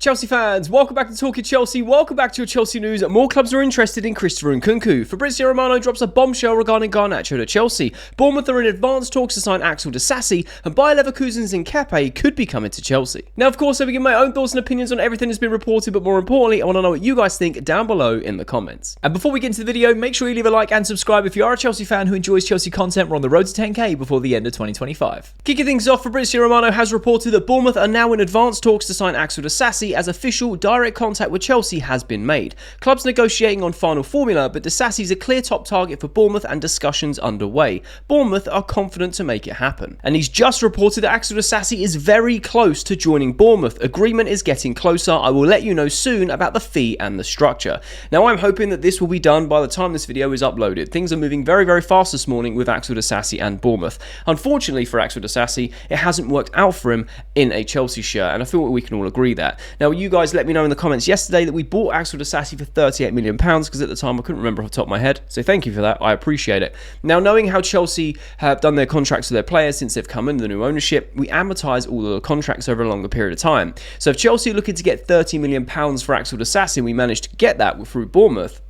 Chelsea fans, welcome back to Talking Chelsea. Welcome back to your Chelsea news. More clubs are interested in Christopher Nkunku. Fabrizio Romano drops a bombshell regarding Garnacho to Chelsea. Bournemouth are in advanced talks to sign Axel Disasi, and Bayer Leverkusen's Hincapie could be coming to Chelsea. Now, of course, I begin my own thoughts and opinions on everything that's been reported, but more importantly, I want to know what you guys think down below in the comments. And before we get into the video, make sure you leave a like and subscribe if you are a Chelsea fan who enjoys Chelsea content. We're on the road to 10k before the end of 2025. Kicking things off, Fabrizio Romano has reported that Bournemouth are now in advanced talks to sign Axel Disasi, as official direct contact with Chelsea has been made. Clubs negotiating on final formula, but Disasi is a clear top target for Bournemouth and discussions underway. Bournemouth are confident to make it happen. And he's just reported that Axel Disasi is very close to joining Bournemouth. Agreement is getting closer. I will let you know soon about the fee and the structure. Now, I'm hoping that this will be done by the time this video is uploaded. Things are moving very, very fast this morning with Axel Disasi and Bournemouth. Unfortunately for Axel Disasi, it hasn't worked out for him in a Chelsea shirt, and I feel we can all agree that. Now, you guys let me know in the comments yesterday that we bought Axel Disasi for £38 million, because at the time I couldn't remember off the top of my head, so thank you for that, I appreciate it. Now, knowing how Chelsea have done their contracts with their players since they've come in, the new ownership, we amortise all of the contracts over a longer period of time. So if Chelsea are looking to get £30 million for Axel Disasi, and we managed to get that through Bournemouth,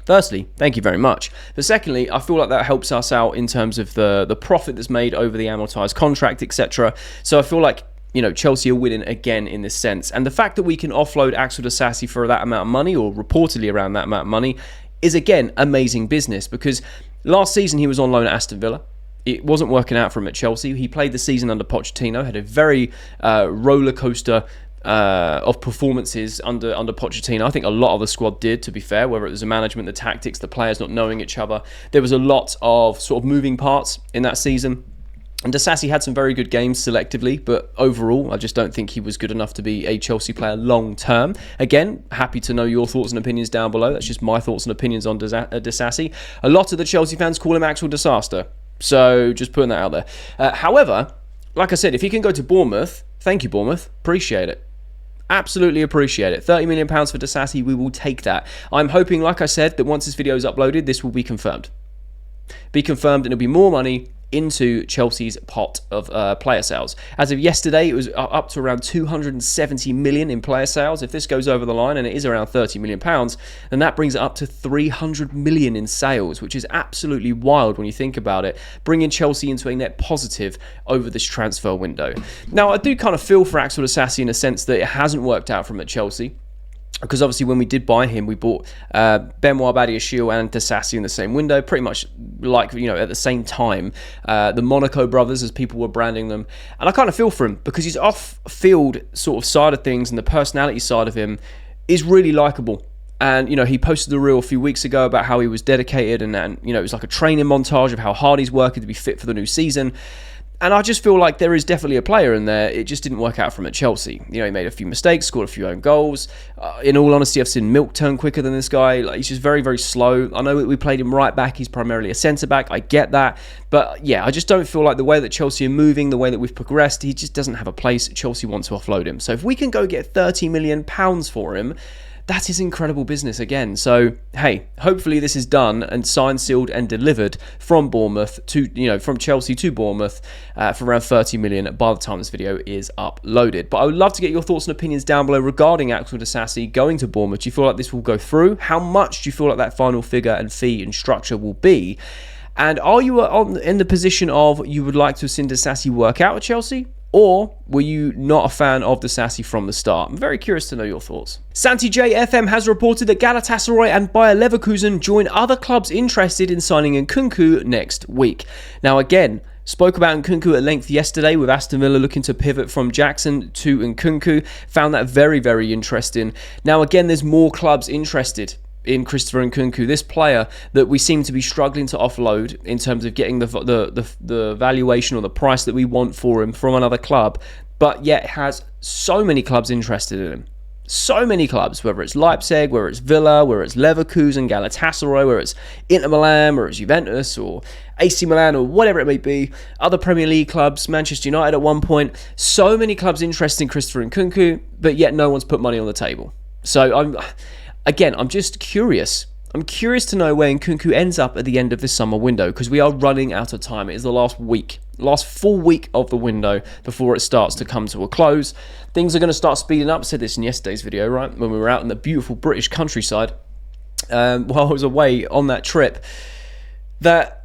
firstly, thank you very much. But secondly, I feel like that helps us out in terms of the profit that's made over the amortised contract, etc. So I feel like, you know, Chelsea are winning again in this sense. And the fact that we can offload Axel Disasi for that amount of money, or reportedly around that amount of money, is again amazing business, because last season he was on loan at Aston Villa. It wasn't working out for him at Chelsea. He played the season under Pochettino, had a very roller coaster of performances under Pochettino. I think a lot of the squad did, to be fair, whether it was the management, the tactics, the players not knowing each other. There was a lot of sort of moving parts in that season. And Disasi had some very good games selectively, but overall, I just don't think he was good enough to be a Chelsea player long term. Again, happy to know your thoughts and opinions down below. That's just my thoughts and opinions on Disasi. A lot of the Chelsea fans call him Axel Disaster, so just putting that out there. However, like I said, if he can go to Bournemouth, thank you, Bournemouth. Appreciate it. Absolutely appreciate it. £30 million for Disasi, we will take that. I'm hoping, like I said, that once this video is uploaded, this will be confirmed. Be confirmed, and it'll be more money into Chelsea's pot of player sales. As of yesterday, it was up to around 270 million in player sales. If this goes over the line, and it is around £30 million, then that brings it up to 300 million in sales, which is absolutely wild when you think about it, bringing Chelsea into a net positive over this transfer window. Now, I do kind of feel for Axel Disasi in a sense that it hasn't worked out for him at Chelsea, because obviously when we did buy him, we bought Benoit Badiashile and Disasi in the same window, pretty much like, you know, at the same time. The Monaco brothers, as people were branding them. And I kind of feel for him, because his off-field sort of side of things and the personality side of him is really likeable. And, you know, he posted a reel a few weeks ago about how he was dedicated, and you know, it was like a training montage of how hard he's working to be fit for the new season. And I just feel like there is definitely a player in there. It just didn't work out for him at Chelsea. You know, he made a few mistakes, scored a few own goals. In all honesty, I've seen Milk turn quicker than this guy. Like, he's just very, very slow. I know we played him right back. He's primarily a centre-back. I get that. But, yeah, I just don't feel like the way that Chelsea are moving, the way that we've progressed, he just doesn't have a place. Chelsea want to offload him. So if we can go get £30 million for him, that is incredible business again. So, hey, hopefully this is done and signed, sealed and delivered from Bournemouth to, you know, from Chelsea to Bournemouth for around 30 million by the time this video is uploaded. But I would love to get your thoughts and opinions down below regarding Axel Disasi going to Bournemouth. Do you feel like this will go through? How much do you feel like that final figure and fee and structure will be? And are you in the position of you would like to have seen Disasi work out at Chelsea? Or were you not a fan of Disasi from the start? I'm very curious to know your thoughts. Santi JFM has reported that Galatasaray and Bayer Leverkusen join other clubs interested in signing Nkunku next week. Now, again, spoke about Nkunku at length yesterday with Aston Villa looking to pivot from Jackson to Nkunku. Found that very, very interesting. Now, again, there's more clubs interested in Christopher Nkunku, this player that we seem to be struggling to offload in terms of getting the valuation or the price that we want for him from another club, but yet has so many clubs interested in him. So many clubs, whether it's Leipzig, whether it's Villa, whether it's Leverkusen, Galatasaray, whether it's Inter Milan, whether it's Juventus or AC Milan or whatever it may be, other Premier League clubs, Manchester United at one point, so many clubs interested in Christopher Nkunku, but yet no one's put money on the table. So I'm just curious I'm curious to know where Nkunku ends up at the end of this summer window, because we are running out of time. It is the last full week of the window before it starts to come to a close. Things are going to start speeding up. I said this in yesterday's video, right? When we were out in the beautiful British countryside, while I was away on that trip, that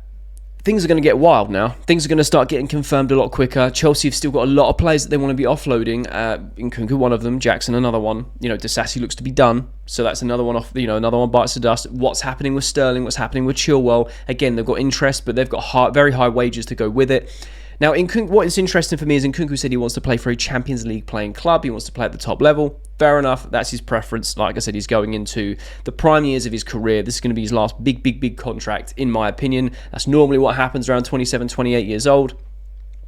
things are going to get wild now. Things are going to start getting confirmed a lot quicker. Chelsea have still got a lot of players that they want to be offloading. Nkunku, one of them. Jackson, another one. Disasi looks to be done. So that's another one off. Another one bites the dust. What's happening with Sterling? What's happening with Chilwell? Again, they've got interest, but they've got very high wages to go with it. Now, Nkunku, what is interesting for me is Nkunku said he wants to play for a Champions League playing club. He wants to play at the top level. Fair enough. That's his preference. Like I said, he's going into the prime years of his career. This is going to be his last big contract, in my opinion. That's normally what happens around 27, 28 years old.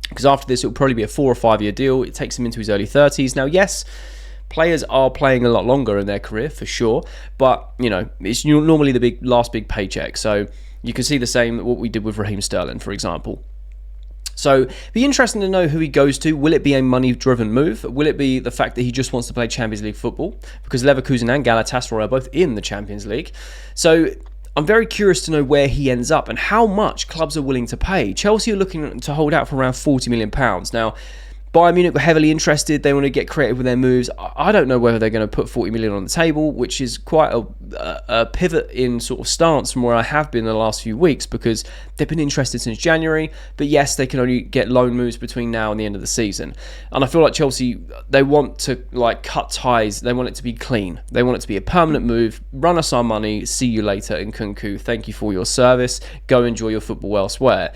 Because after this, it'll probably be a 4 or 5 year deal. It takes him into his early 30s. Now, yes, players are playing a lot longer in their career, for sure. But, it's normally the last big paycheck. So you can see the same, what we did with Raheem Sterling, for example. So, it'd be interesting to know who he goes to. Will it be a money-driven move? Will it be the fact that he just wants to play Champions League football? Because Leverkusen and Galatasaray are both in the Champions League. So, I'm very curious to know where he ends up and how much clubs are willing to pay. Chelsea are looking to hold out for around £40 million. Now, Bayern Munich were heavily interested. They want to get creative with their moves. I don't know whether they're going to put 40 million on the table, which is quite a pivot in sort of stance from where I have been in the last few weeks, because they've been interested since January. But yes, they can only get loan moves between now and the end of the season. And I feel like Chelsea, they want to cut ties. They want it to be clean. They want it to be a permanent move. Run us our money. See you later, Nkunku. Thank you for your service. Go enjoy your football elsewhere.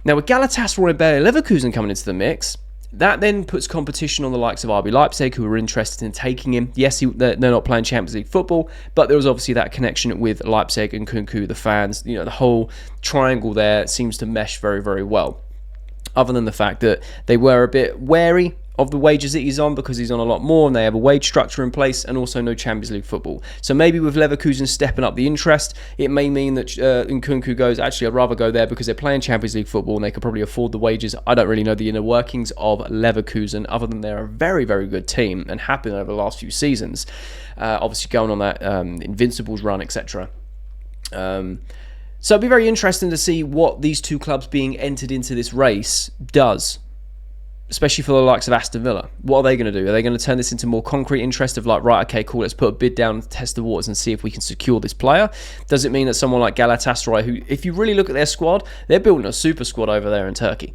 Now, with Galatasaray and Bayer Leverkusen coming into the mix, that then puts competition on the likes of RB Leipzig, who are interested in taking him. Yes, they're not playing Champions League football, but there was obviously that connection with Leipzig and Nkunku, the fans. The whole triangle there seems to mesh very, very well. Other than the fact that they were a bit wary of the wages that he's on, because he's on a lot more and they have a wage structure in place, and also no Champions League football. So maybe with Leverkusen stepping up the interest, it may mean that Nkunku goes, actually, I'd rather go there because they're playing Champions League football and they could probably afford the wages. I don't really know the inner workings of Leverkusen, other than they're a very, very good team and have been over the last few seasons. Obviously going on that Invincibles run, etc. So it'd be very interesting to see what these two clubs being entered into this race does, especially for the likes of Aston Villa. What are they going to do? Are they going to turn this into more concrete interest of right, okay, cool, let's put a bid down, test the waters and see if we can secure this player? Does it mean that someone like Galatasaray, who, if you really look at their squad, they're building a super squad over there in Turkey.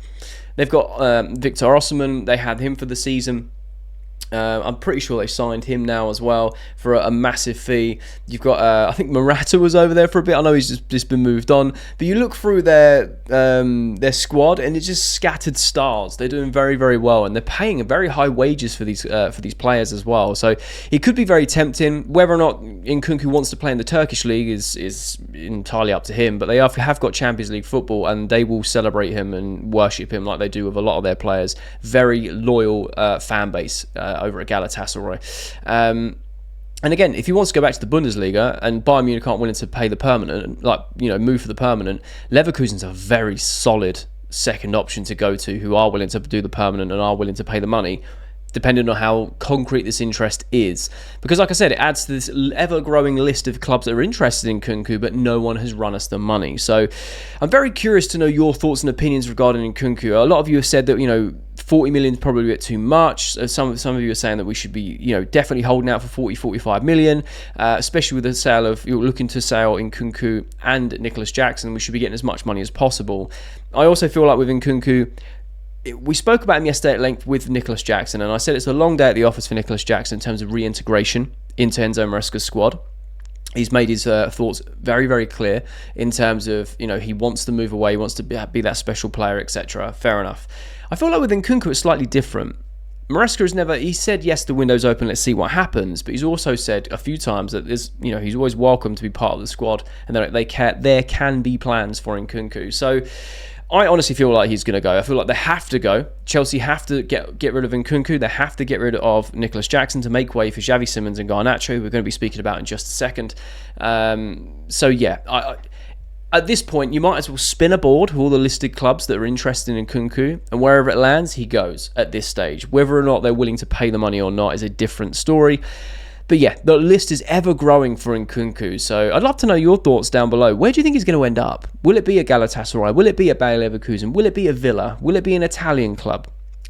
They've got Victor Osimhen. They had him for the season. I'm pretty sure they signed him now as well for a massive fee. You've got, I think Morata was over there for a bit. I know he's just been moved on. But you look through their squad and it's just scattered stars. They're doing very, very well. And they're paying very high wages for these players as well. So it could be very tempting. Whether or not Nkunku wants to play in the Turkish league is entirely up to him. But they have got Champions League football and they will celebrate him and worship him like they do with a lot of their players. Very loyal fan base over at Galatasaray. And again, if he wants to go back to the Bundesliga and Bayern Munich aren't willing to pay the permanent, move for the permanent, Leverkusen's a very solid second option to go to, who are willing to do the permanent and are willing to pay the money, depending on how concrete this interest is. Because like I said, it adds to this ever-growing list of clubs that are interested in Nkunku, but no one has run us the money. So I'm very curious to know your thoughts and opinions regarding Nkunku. A lot of you have said that, 40 million is probably a bit too much. Some of you are saying that we should be, definitely holding out for 40, 45 million, especially with the sale of, you're looking to sell Nkunku and Nicholas Jackson. We should be getting as much money as possible. I also feel like with Nkunku, we spoke about him yesterday at length with Nicholas Jackson, and I said it's a long day at the office for Nicholas Jackson in terms of reintegration into Enzo Maresca's squad. He's made his thoughts very, very clear in terms of, he wants to move away, he wants to be that special player, etc. Fair enough. I feel like with Nkunku it's slightly different. Maresca has never, he said, yes, the window's open, let's see what happens. But he's also said a few times that there's, he's always welcome to be part of the squad, and that there can be plans for Nkunku. So I honestly feel like he's going to go. I feel like they have to go. Chelsea have to get rid of Nkunku. They have to get rid of Nicholas Jackson to make way for Xavi Simons and Garnacho, who we're going to be speaking about in just a second. So yeah, at this point, you might as well spin a board with all the listed clubs that are interested in Nkunku, and wherever it lands, he goes at this stage. Whether or not they're willing to pay the money or not is a different story. But yeah, the list is ever growing for Nkunku. So I'd love to know your thoughts down below. Where do you think he's going to end up? Will it be a Galatasaray? Will it be a Bayer Leverkusen? Will it be a Villa? Will it be an Italian club?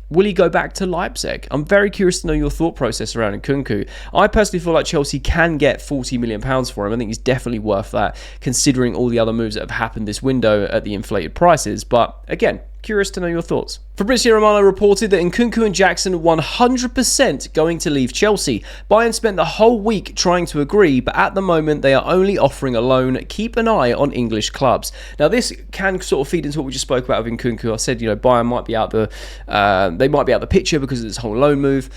Will he go back to Leipzig? I'm very curious to know your thought process around Nkunku. I personally feel like Chelsea can get £40 million for him. I think he's definitely worth that, considering all the other moves that have happened this window at the inflated prices. But again, curious to know your thoughts. Fabrizio Romano reported that Nkunku and Jackson 100% going to leave Chelsea. Bayern spent the whole week trying to agree, but at the moment they are only offering a loan. Keep an eye on English clubs. Now this can sort of feed into what we just spoke about with Nkunku. I said, Bayern might be out the picture because of this whole loan move.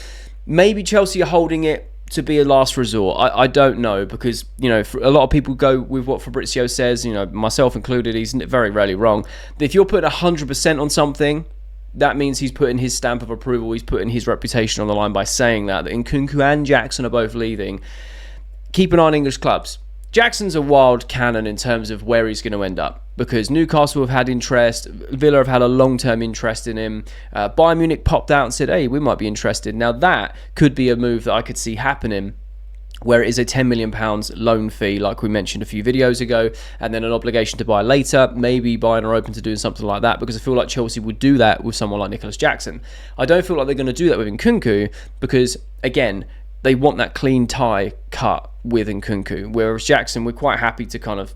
Maybe Chelsea are holding it to be a last resort. I don't know, because for a lot of people go with what Fabrizio says, myself included. He's very rarely wrong. But if you're putting 100% on something, that means he's putting his stamp of approval, he's putting his reputation on the line by saying that Nkunku and Jackson are both leaving. Keep an eye on English clubs. Jackson's a wild cannon in terms of where he's going to end up, because Newcastle have had interest, Villa have had a long-term interest in him, Bayern Munich popped out and said, hey, we might be interested. Now that could be a move that I could see happening, where it is a £10 million loan fee, like we mentioned a few videos ago, and then an obligation to buy later. Maybe Bayern are open to doing something like that, because I feel like Chelsea would do that with someone like Nicholas Jackson. I don't feel like they're going to do that with Nkunku, because, again, they want that clean tie cut with Nkunku, whereas Jackson, we're quite happy to kind of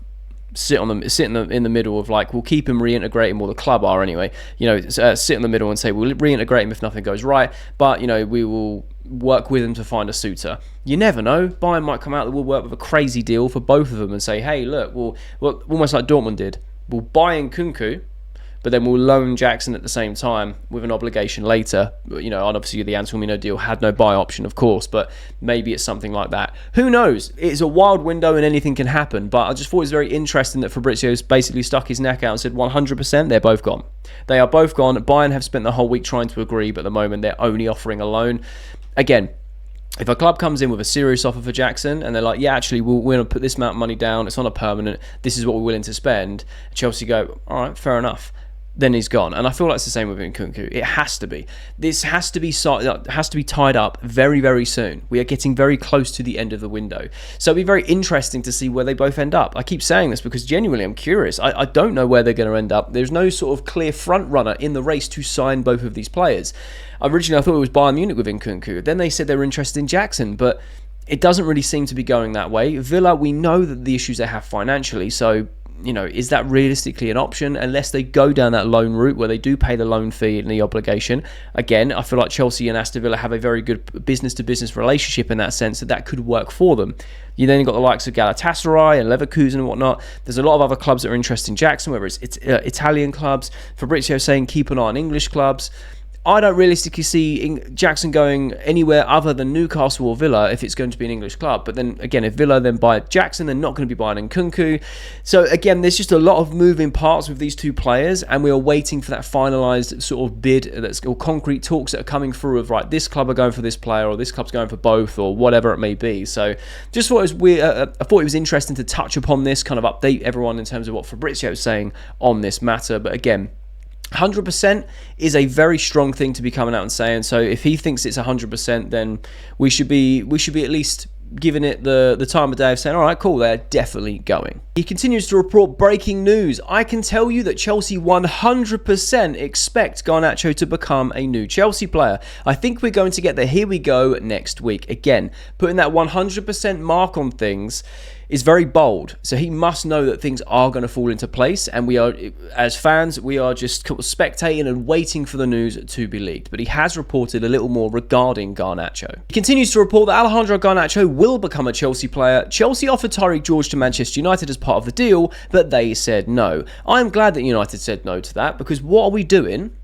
sit in the middle of, like, we'll keep him, reintegrate him, or the club are anyway, sit in the middle and say we'll reintegrate him if nothing goes right, but we will work with him to find a suitor. You never know, Bayern might come out that we'll work with a crazy deal for both of them and say, hey, look, we'll almost like Dortmund did, we'll buy Nkunku, but then we'll loan Jackson at the same time with an obligation later. And obviously the Anselmino deal had no buy option, of course, but maybe it's something like that. Who knows? It's a wild window and anything can happen, but I just thought it was very interesting that Fabrizio's basically stuck his neck out and said 100%, they're both gone. They are both gone. Bayern have spent the whole week trying to agree, but at the moment they're only offering a loan. Again, if a club comes in with a serious offer for Jackson and they're like, yeah, actually, we're going to put this amount of money down, it's on a permanent, this is what we're willing to spend, Chelsea go, all right, fair enough. Then he's gone. And I feel like it's the same with Nkunku. It has to be. This has to be tied up very, very soon. We are getting very close to the end of the window. So it'll be very interesting to see where they both end up. I keep saying this because genuinely I'm curious. I don't know where they're going to end up. There's no sort of clear front runner in the race to sign both of these players. Originally, I thought it was Bayern Munich with Nkunku. Then they said they were interested in Jackson, but it doesn't really seem to be going that way. Villa, we know that the issues they have financially, so is that realistically an option unless they go down that loan route where they do pay the loan fee and the obligation? Again, I feel like Chelsea and Aston Villa have a very good business-to-business relationship in that sense, that could work for them. You then got the likes of Galatasaray and Leverkusen and whatnot. There's a lot of other clubs that are interested in Jackson, whether it's Italian clubs. Fabrizio saying keep an eye on English clubs. I don't realistically see Jackson going anywhere other than Newcastle or Villa if it's going to be an English club. But then again, if Villa then buy Jackson, they're not going to be buying Nkunku. So again, there's just a lot of moving parts with these two players, and we are waiting for that finalised sort of bid, or concrete talks that are coming through of, right, this club are going for this player, or this club's going for both, or whatever it may be. So just thought it was weird. I thought it was interesting to touch upon this, kind of update everyone in terms of what Fabrizio is saying on this matter. But again, 100% is a very strong thing to be coming out and saying. So if he thinks it's 100%, then we should be at least giving it the time of day of saying, all right, cool, they're definitely going. He continues to report breaking news. I can tell you that Chelsea 100% expect Garnacho to become a new Chelsea player. I think we're going to get the here we go next week. Again, putting that 100% mark on things is very bold. So he must know that things are going to fall into place, and we are, as fans, we are just spectating and waiting for the news to be leaked. But he has reported a little more regarding Garnacho. He continues to report that Alejandro Garnacho will become a Chelsea player. Chelsea offered Tyreek George to Manchester United as part of the deal, but they said no. I'm glad that United said no to that, because what are we doing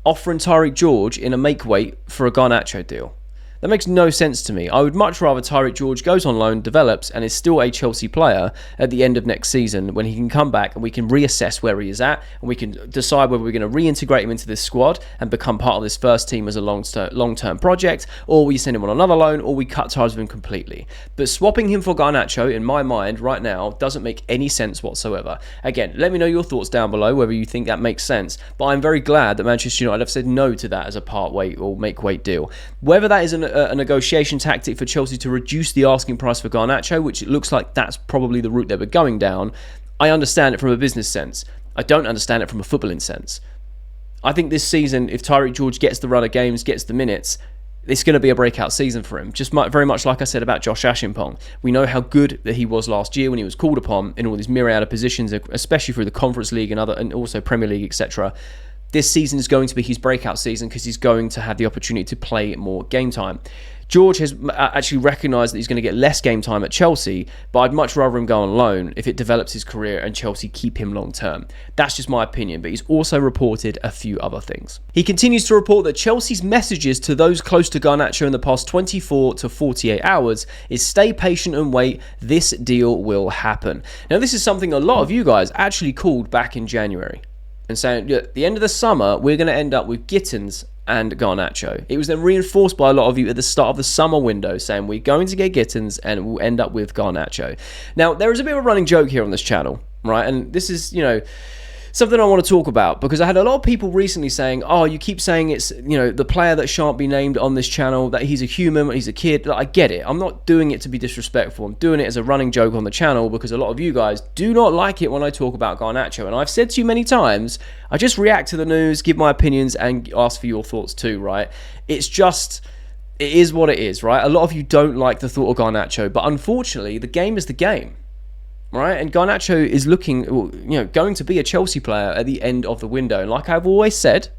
offering Tyreek George in a make-weight for a Garnacho deal? That makes no sense to me. I would much rather Tyreek George goes on loan, develops, and is still a Chelsea player at the end of next season, when he can come back and we can reassess where he is at, and we can decide whether we're going to reintegrate him into this squad and become part of this first team as a long-term project, or we send him on another loan, or we cut ties with him completely. But swapping him for Garnacho, in my mind, right now, doesn't make any sense whatsoever. Again, let me know your thoughts down below, whether you think that makes sense. But I'm very glad that Manchester United have said no to that as a part-weight or make-weight deal. Whether that is a negotiation tactic for Chelsea to reduce the asking price for Garnacho, which it looks like that's probably the route they were going down. I understand it from a business sense. I don't understand it from a footballing sense. I think this season, if Tyreek George gets the run of games, gets the minutes, it's going to be a breakout season for him. Just very much like I said about Josh Ashimpong. We know how good that he was last year when he was called upon in all these myriad of positions, especially through the Conference League and also Premier League, etc. This season is going to be his breakout season because he's going to have the opportunity to play more game time. George has actually recognised that he's going to get less game time at Chelsea, but I'd much rather him go on loan if it develops his career and Chelsea keep him long term. That's just my opinion, but he's also reported a few other things. He continues to report that Chelsea's messages to those close to Garnacho in the past 24 to 48 hours is stay patient and wait, this deal will happen. Now, this is something a lot of you guys actually called back in January and saying, at the end of the summer, we're going to end up with Gittins and Garnacho. It was then reinforced by a lot of you at the start of the summer window saying we're going to get Gittins and we'll end up with Garnacho. Now, there is a bit of a running joke here on this channel, right? And this is, something I want to talk about because I had a lot of people recently saying, oh, you keep saying it's, the player that shan't be named on this channel, that he's a human, he's a kid. I get it. I'm not doing it to be disrespectful. I'm doing it as a running joke on the channel because a lot of you guys do not like it when I talk about Garnacho. And I've said to you many times, I just react to the news, give my opinions and ask for your thoughts too, right? It is what it is, right? A lot of you don't like the thought of Garnacho, but unfortunately, the game is the game. Right, and Garnacho is going to be a Chelsea player at the end of the window. And like I've always said,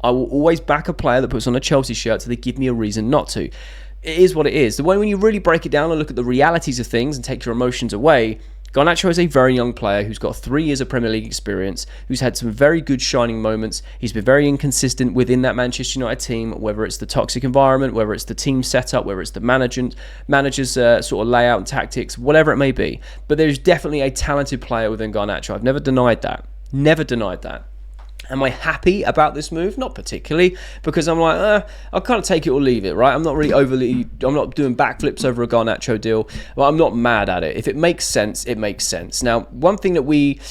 I will always back a player that puts on a Chelsea shirt so they give me a reason not to. It is what it is. The way when you really break it down and look at the realities of things and take your emotions away, Garnacho is a very young player who's got 3 years of Premier League experience, who's had some very good shining moments. He's been very inconsistent within that Manchester United team, whether it's the toxic environment, whether it's the team setup, whether it's the manager's sort of layout and tactics, whatever it may be. But there's definitely a talented player within Garnacho. I've never denied that. Never denied that. Am I happy about this move? Not particularly, because I'm like, I'll kind of take it or leave it, right? I'm not doing backflips over a Garnacho deal, but I'm not mad at it. If it makes sense, it makes sense. Now, one thing that we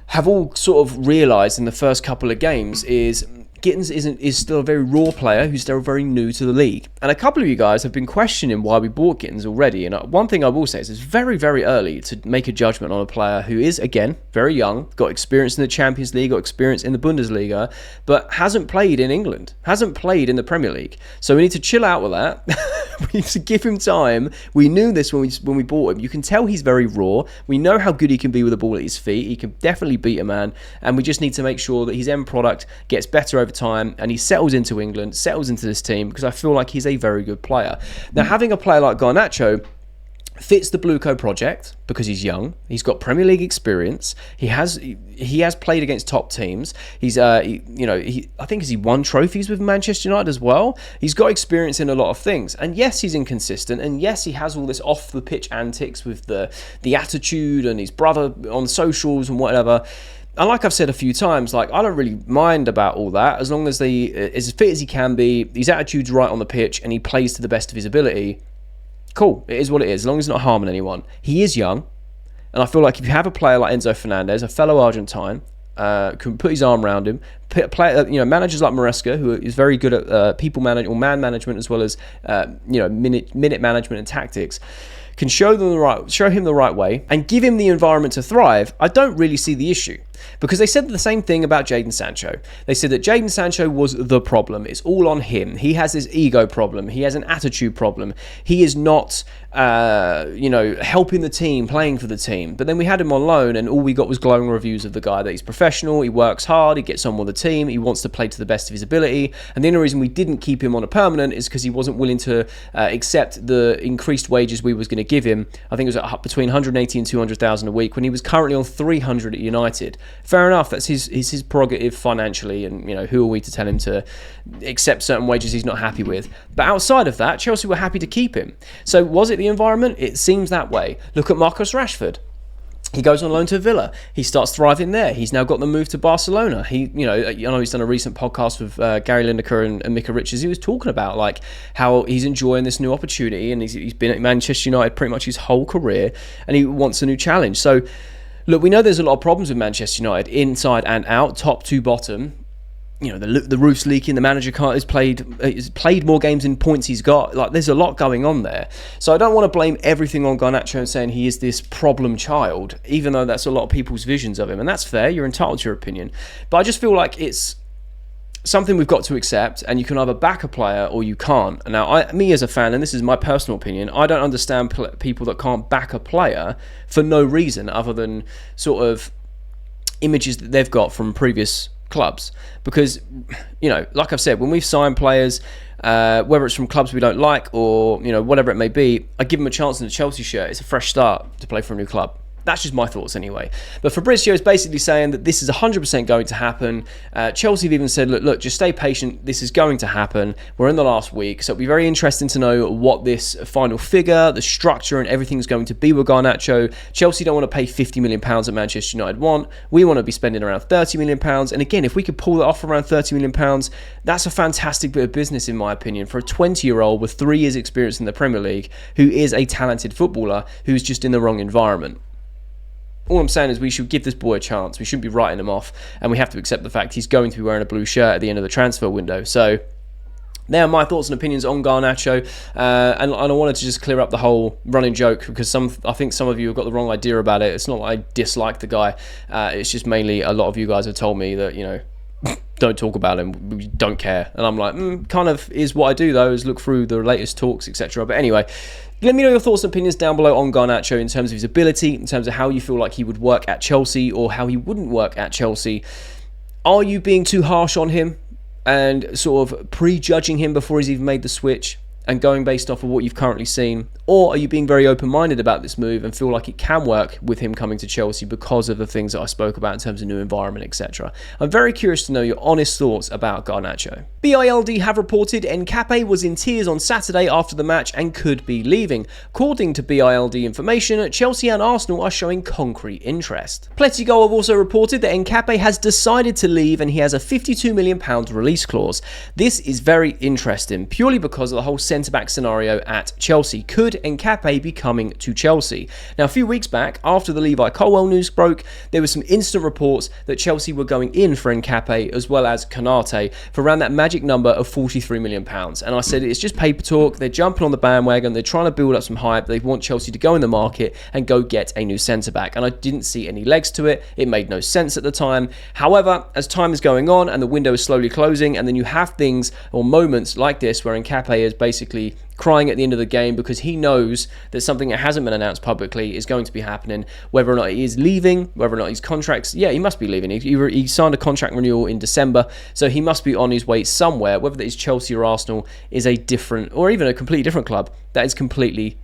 have all sort of realised in the first couple of games is Gittins is still a very raw player who's still very new to the league. And a couple of you guys have been questioning why we bought Gittins already. And one thing I will say is it's very, very early to make a judgment on a player who is, again, very young, got experience in the Champions League, got experience in the Bundesliga, but hasn't played in England, hasn't played in the Premier League. So we need to chill out with that. We need to give him time. We knew this when we bought him. You can tell he's very raw. We know how good he can be with the ball at his feet. He can definitely beat a man. And we just need to make sure that his end product gets better over time and he settles into England, settles into this team, because I feel like he's a very good player. Now, having a player like Garnacho fits the Blueco project because he's young. He's got Premier League experience. He has played against top teams. He's I think he won trophies with Manchester United as well. He's got experience in a lot of things. And yes, he's inconsistent. And yes, he has all this off the pitch antics with the attitude and his brother on socials and whatever. And like I've said a few times, I don't really mind about all that as long as he is as fit as he can be, his attitude's right on the pitch, and he plays to the best of his ability. Cool, it is what it is, as long as he's not harming anyone. He is young, and I feel like if you have a player like Enzo Fernandez, a fellow Argentine, can put his arm around him, managers like Maresca, who is very good at people management or man management as well as minute management and tactics, can show him the right way and give him the environment to thrive. I don't really see the issue. Because they said the same thing about Jadon Sancho. They said that Jadon Sancho was the problem. It's all on him. He has this ego problem. He has an attitude problem. He is not, helping the team, playing for the team. But then we had him on loan and all we got was glowing reviews of the guy, that he's professional, he works hard, he gets on with the team, he wants to play to the best of his ability. And the only reason we didn't keep him on a permanent is because he wasn't willing to accept the increased wages we was going to give him. I think it was between 180 and 200,000 a week when he was currently on 300 at United. Fair enough, that's his prerogative financially, and who are we to tell him to accept certain wages he's not happy with. But outside of that, Chelsea were happy to keep him. So was it the environment? It seems that way. Look at Marcus Rashford. He goes on loan to Villa. He starts thriving there. He's now got the move to Barcelona. I know he's done a recent podcast with Gary Lineker and Mika Richards. He was talking about how he's enjoying this new opportunity, and he's been at Manchester United pretty much his whole career, and he wants a new challenge. So look, we know there's a lot of problems with Manchester United, inside and out, top to bottom. the roof's leaking, the manager has played more games in points he's got. Like, there's a lot going on there. So I don't want to blame everything on Garnacho and saying he is this problem child, even though that's a lot of people's visions of him. And that's fair, you're entitled to your opinion. But I just feel like it's something we've got to accept, and you can either back a player or you can't. Now, me as a fan, and this is my personal opinion, I don't understand people that can't back a player for no reason other than sort of images that they've got from previous clubs. Because, like I've said, when we've signed players, whether it's from clubs we don't like or whatever it may be, I give them a chance in a Chelsea shirt. It's a fresh start to play for a new club. That's just my thoughts anyway. But Fabrizio is basically saying that this is 100% going to happen. Chelsea have even said, look, just stay patient. This is going to happen. We're in the last week. So it'll be very interesting to know what this final figure, the structure and everything's going to be with Garnacho. Chelsea don't want to pay £50 million that Manchester United want. We want to be spending around £30 million. And again, if we could pull that off around £30 million, that's a fantastic bit of business, in my opinion, for a 20-year-old with 3 years experience in the Premier League, who is a talented footballer, who's just in the wrong environment. All I'm saying is we should give this boy a chance. We shouldn't be writing him off, and we have to accept the fact he's going to be wearing a blue shirt at the end of the transfer window. So there are my thoughts and opinions on Garnacho, and I wanted to just clear up the whole running joke, because I think some of you have got the wrong idea about it. It's not like I dislike the guy. It's just mainly a lot of you guys have told me that, don't talk about him, we don't care. And I'm like, kind of is what I do, though, is look through the latest talks, etc. But anyway, let me know your thoughts and opinions down below on Garnacho in terms of his ability, in terms of how you feel like he would work at Chelsea or how he wouldn't work at Chelsea. Are you being too harsh on him and sort of prejudging him before he's even made the switch and going based off of what you've currently seen? Or are you being very open-minded about this move and feel like it can work with him coming to Chelsea because of the things that I spoke about in terms of new environment, etc.? I'm very curious to know your honest thoughts about Garnacho. BILD have reported Hincapie was in tears on Saturday after the match and could be leaving. According to BILD information, Chelsea and Arsenal are showing concrete interest. Plettigol have also reported that Hincapie has decided to leave and he has a £52 million release clause. This is very interesting, purely because of the whole centre-back scenario at Chelsea. Could Hincapie be coming to Chelsea? Now, a few weeks back, after the Levi Colwill news broke, there were some instant reports that Chelsea were going in for Hincapie as well as Konate for around that magic number of £43 million. And I said it's just paper talk. They're jumping on the bandwagon. They're trying to build up some hype. They want Chelsea to go in the market and go get a new centre-back. And I didn't see any legs to it. It made no sense at the time. However, as time is going on and the window is slowly closing, and then you have things or moments like this where Hincapie is basically crying at the end of the game because he knows that something that hasn't been announced publicly is going to be happening, whether or not he is leaving, whether or not his contracts, he must be leaving. He signed a contract renewal in December, so he must be on his way somewhere, whether that is Chelsea or Arsenal is a different, or even a completely different club, that is completely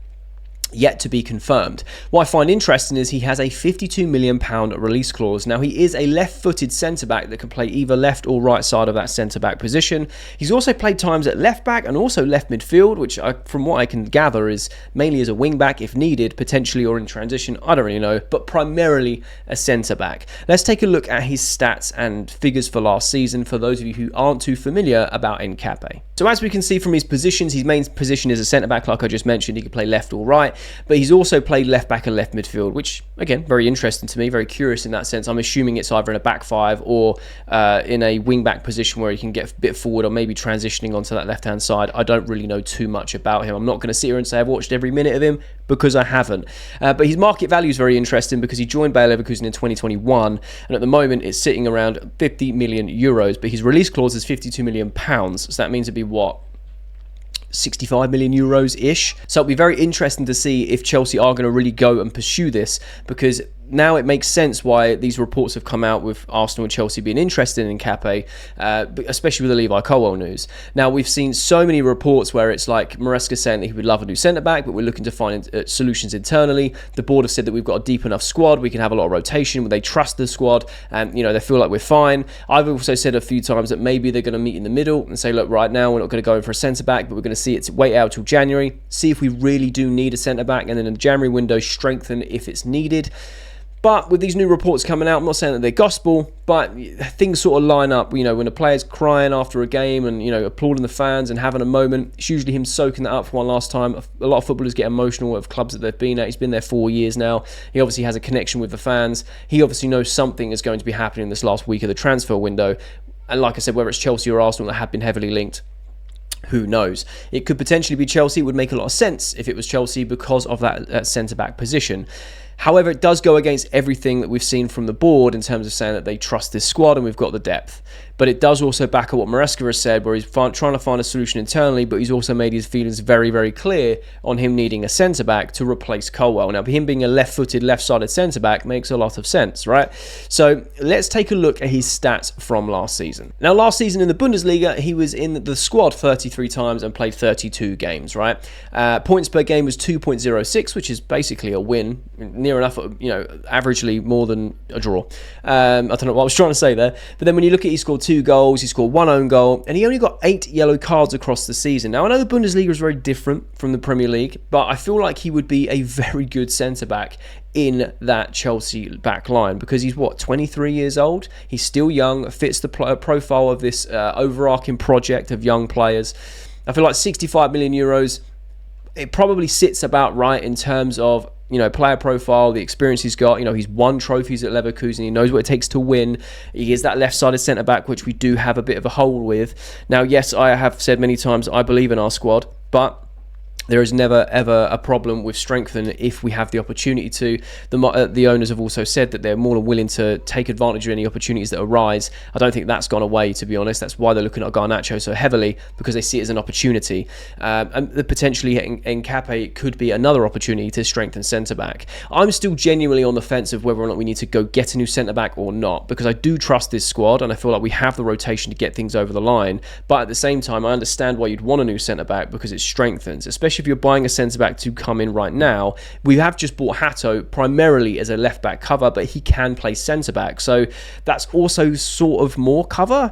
yet to be confirmed. What I find interesting is he has a £52 million release clause. Now, he is a left-footed centre-back that can play either left or right side of that centre-back position. He's also played times at left-back and also left midfield, which from what I can gather is mainly as a wing-back if needed, potentially, or in transition. I don't really know, but primarily a centre-back. Let's take a look at his stats and figures for last season for those of you who aren't too familiar about Hincapie. So as we can see from his positions, his main position is a centre-back, like I just mentioned. He can play left or right, but he's also played left back and left midfield, which, again, very interesting to me, very curious in that sense. I'm assuming it's either in a back five or in a wing back position where he can get a bit forward or maybe transitioning onto that left-hand side. I don't really know too much about him. I'm not going to sit here and say I've watched every minute of him because I haven't. But his market value is very interesting because he joined Bayer Leverkusen in 2021, and at the moment it's sitting around 50 million euros, but his release clause is 52 million pounds. So that means it'd be what? 65 million euros-ish. So it'll be very interesting to see if Chelsea are going to really go and pursue this, because now it makes sense why these reports have come out with Arsenal and Chelsea being interested in Hincapie, especially with the Levi Colwill news. Now, we've seen so many reports where it's like Maresca saying that he would love a new centre-back, but we're looking to find solutions internally. The board have said that we've got a deep enough squad, we can have a lot of rotation, they trust the squad, and they feel like we're fine. I've also said a few times that maybe they're going to meet in the middle and say, look, right now we're not going to go in for a centre-back, but we're going to wait out till January, see if we really do need a centre-back, and then in the January window strengthen if it's needed. But with these new reports coming out, I'm not saying that they're gospel, but things sort of line up. When a player's crying after a game and, applauding the fans and having a moment, it's usually him soaking that up for one last time. A lot of footballers get emotional of clubs that they've been at. He's been there 4 years now. He obviously has a connection with the fans. He obviously knows something is going to be happening this last week of the transfer window. And like I said, whether it's Chelsea or Arsenal that have been heavily linked, who knows? It could potentially be Chelsea. It would make a lot of sense if it was Chelsea because of that centre-back position. However, it does go against everything that we've seen from the board in terms of saying that they trust this squad and we've got the depth. But it does also back up what Maresca has said, where he's trying to find a solution internally, but he's also made his feelings very, very clear on him needing a centre-back to replace Colwill. Now, him being a left-footed, left-sided centre-back makes a lot of sense, right? So let's take a look at his stats from last season. Now, last season in the Bundesliga, he was in the squad 33 times and played 32 games, right? Points per game was 2.06, which is basically a win, near enough, averagely more than a draw. I don't know what I was trying to say there. But then when you look at, he scored 2 goals, he scored 1 own goal, and he only got 8 yellow cards across the season. Now, I know the Bundesliga is very different from the Premier League, but I feel like he would be a very good centre-back in that Chelsea back line because he's, 23 years old? He's still young, fits the profile of this overarching project of young players. I feel like 65 million euros, it probably sits about right in terms of player profile, the experience he's got. He's won trophies at Leverkusen. He knows what it takes to win. He is that left-sided centre-back, which we do have a bit of a hole with. Now, yes, I have said many times I believe in our squad, but there is never, ever a problem with strengthening if we have the opportunity to. The owners have also said that they're more than willing to take advantage of any opportunities that arise. I don't think that's gone away, to be honest. That's why they're looking at Garnacho so heavily, because they see it as an opportunity. And potentially Hincapie could be another opportunity to strengthen centre-back. I'm still genuinely on the fence of whether or not we need to go get a new centre-back or not, because I do trust this squad and I feel like we have the rotation to get things over the line. But at the same time, I understand why you'd want a new centre-back because it strengthens, especially if you're buying a centre-back to come in right now. We have just bought Hato primarily as a left-back cover, but he can play centre-back, so that's also sort of more cover.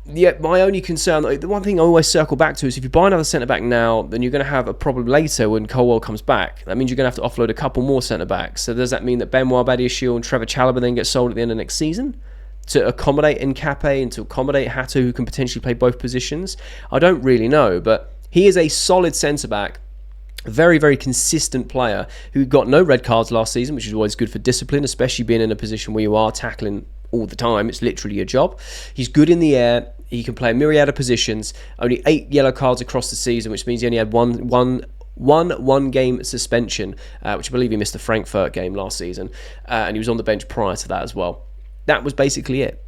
Yeah, my only concern, the one thing I always circle back to is if you buy another centre-back now, then you're going to have a problem later when Colwill comes back. That means you're going to have to offload a couple more centre-backs. So does that mean that Benoit Badiashile and Trevor Chalobah then get sold at the end of next season to accommodate Hincapie and to accommodate Hato, who can potentially play both positions? I don't really know, but he is a solid centre-back, a very, very consistent player who got no red cards last season, which is always good for discipline, especially being in a position where you are tackling all the time. It's literally a job. He's good in the air. He can play a myriad of positions. Only 8 yellow cards across the season, which means he only had one game suspension, which I believe he missed the Frankfurt game last season, and he was on the bench prior to that as well. That was basically it.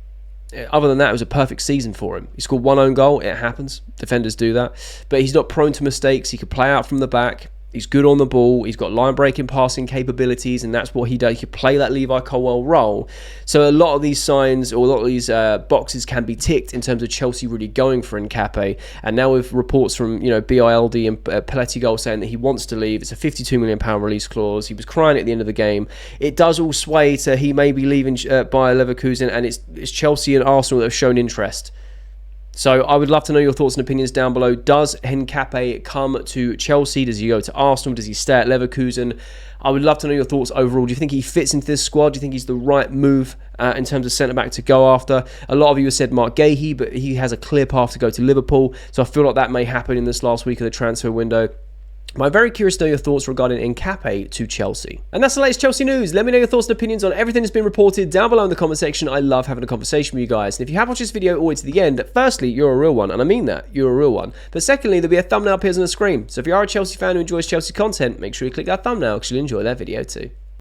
Other than that, it was a perfect season for him. He scored 1 own goal. It happens. Defenders do that. But he's not prone to mistakes. He can play out from the back. He's good on the ball. He's got line-breaking passing capabilities, and that's what he does. He can play that Levi Colwill role. So a lot of these signs, or a lot of these boxes can be ticked in terms of Chelsea really going for Hincapie. And now with reports from BILD and Pelletti saying that he wants to leave, it's a £52 million release clause. He was crying at the end of the game. It does all sway to he may be leaving by Leverkusen, and it's Chelsea and Arsenal that have shown interest. So I would love to know your thoughts and opinions down below. Does Hincapie come to Chelsea? Does he go to Arsenal? Does he stay at Leverkusen? I would love to know your thoughts overall. Do you think he fits into this squad? Do you think he's the right move in terms of centre-back to go after? A lot of you have said Mark Gahey, but he has a clear path to go to Liverpool. So I feel like that may happen in this last week of the transfer window. I'm very curious to know your thoughts regarding Hincapie to Chelsea. And that's the latest Chelsea news. Let me know your thoughts and opinions on everything that's been reported down below in the comment section. I love having a conversation with you guys. And if you have watched this video all the way to the end, firstly, you're a real one. And I mean that. You're a real one. But secondly, there'll be a thumbnail appears on the screen. So if you are a Chelsea fan who enjoys Chelsea content, make sure you click that thumbnail because you'll enjoy that video too.